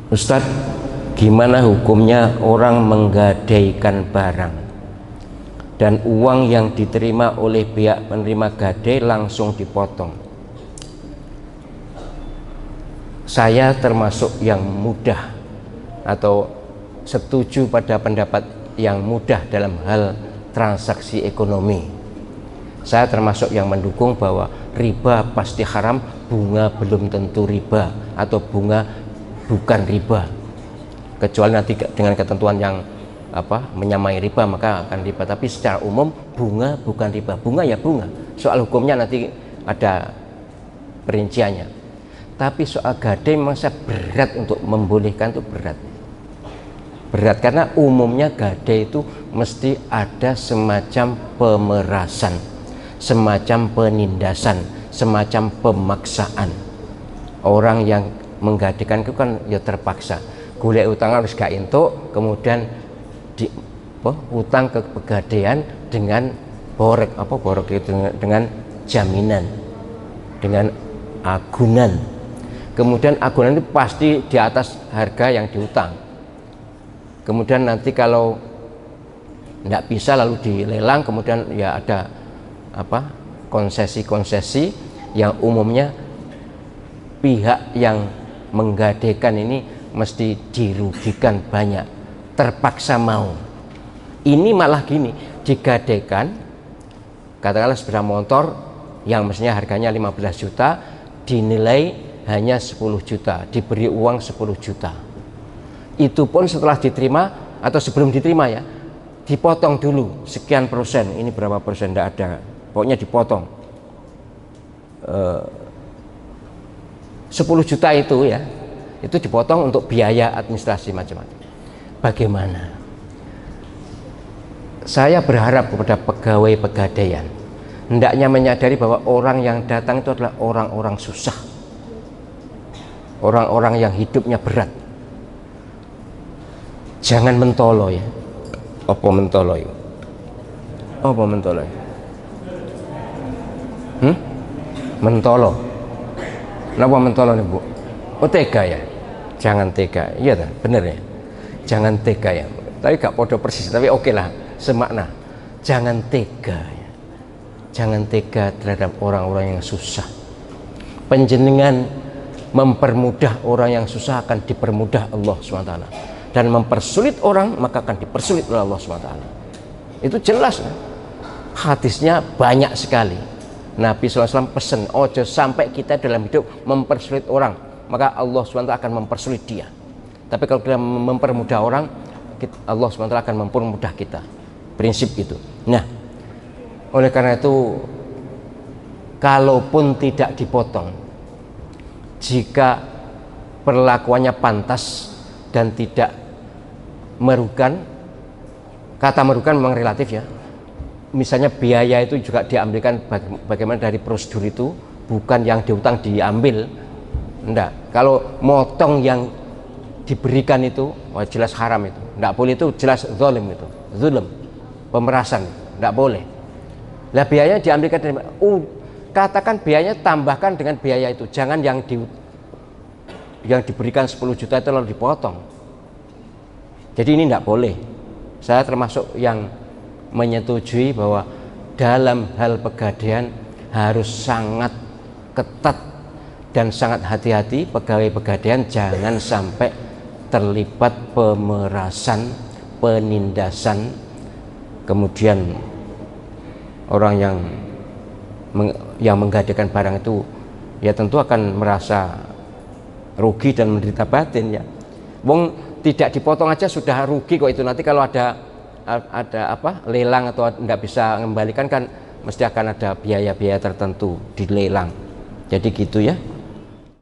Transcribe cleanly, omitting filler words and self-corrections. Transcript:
Ustadz, gimana hukumnya orang menggadaikan barang dan uang yang diterima oleh pihak penerima gadai langsung dipotong? Saya termasuk yang mudah atau setuju pada pendapat yang mudah dalam hal transaksi ekonomi. Saya termasuk yang mendukung bahwa riba pasti haram, bunga belum tentu riba, atau bunga bukan riba, kecuali nanti dengan ketentuan yang menyamai riba maka akan riba. Tapi secara umum bunga bukan riba, bunga ya bunga. Soal hukumnya nanti ada perinciannya. Tapi soal gadai memang saya berat untuk membolehkan, itu berat karena umumnya gadai itu mesti ada semacam pemerasan, semacam penindasan, semacam pemaksaan. Orang yang menggadaikan itu kan ya terpaksa, golek utang harus gak entuk, kemudian utang ke pegadaian dengan borok itu dengan jaminan, dengan agunan. Kemudian agunan itu pasti di atas harga yang diutang. Kemudian nanti kalau tidak bisa lalu dilelang, kemudian ya ada konsesi-konsesi yang umumnya pihak yang menggadaikan ini mesti dirugikan banyak, terpaksa mau. Ini malah gini, digadaikan katakanlah sepeda motor yang mestinya harganya 15 juta dinilai hanya 10 juta, diberi uang 10 juta. Itu pun setelah diterima atau sebelum diterima ya, dipotong dulu sekian persen. Ini berapa persen tidak ada, pokoknya dipotong 10 juta itu ya, itu dipotong untuk biaya administrasi macam-macam. Bagaimana? Saya berharap kepada pegawai pegadaian hendaknya menyadari bahwa orang yang datang itu adalah orang-orang susah, orang-orang yang hidupnya berat. Jangan mentolo ya. Apa mentolo itu? Apa mentolo? Mentolo. Kenapa mentolo nih Bu? Oh tega ya? Jangan tega. Iya kan? Bener ya? Jangan tega ya. Tapi gak podo persis, tapi oke lah, semakna. Jangan tega ya. Jangan tega terhadap orang-orang yang susah. Panjenengan mempermudah orang yang susah akan dipermudah Allah SWT, dan mempersulit orang maka akan dipersulit oleh Allah SWT. Itu jelas kan? Hadisnya banyak sekali. Nabi SAW pesan, ojo sampai kita dalam hidup mempersulit orang, maka Allah SWT akan mempersulit dia. Tapi kalau kita mempermudah orang, Allah SWT akan mempermudah kita. Prinsip itu. Nah, oleh karena itu, kalaupun tidak dipotong, jika perlakuannya pantas dan tidak merugikan, kata merugikan memang relatif ya. Misalnya biaya itu juga diambilkan bagaimana dari prosedur itu, bukan yang diutang diambil. Enggak. Kalau motong yang diberikan itu, wah jelas haram itu. Enggak boleh, itu jelas zalim itu. Zulm, pemerasan, enggak boleh. Lah biayanya diambilkan dari katakan biayanya tambahkan dengan biaya itu. Jangan yang diberikan 10 juta itu lalu dipotong. Jadi ini enggak boleh. Saya termasuk yang menyetujui bahwa dalam hal pegadaian harus sangat ketat dan sangat hati-hati. Pegawai pegadaian jangan sampai terlibat pemerasan, penindasan. Kemudian orang yang menggadaikan barang itu ya tentu akan merasa rugi dan menderita batin ya. Wong tidak dipotong aja sudah rugi kok itu. Nanti kalau ada lelang atau tidak bisa mengembalikan kan mesti akan ada biaya-biaya tertentu di lelang. Jadi gitu ya.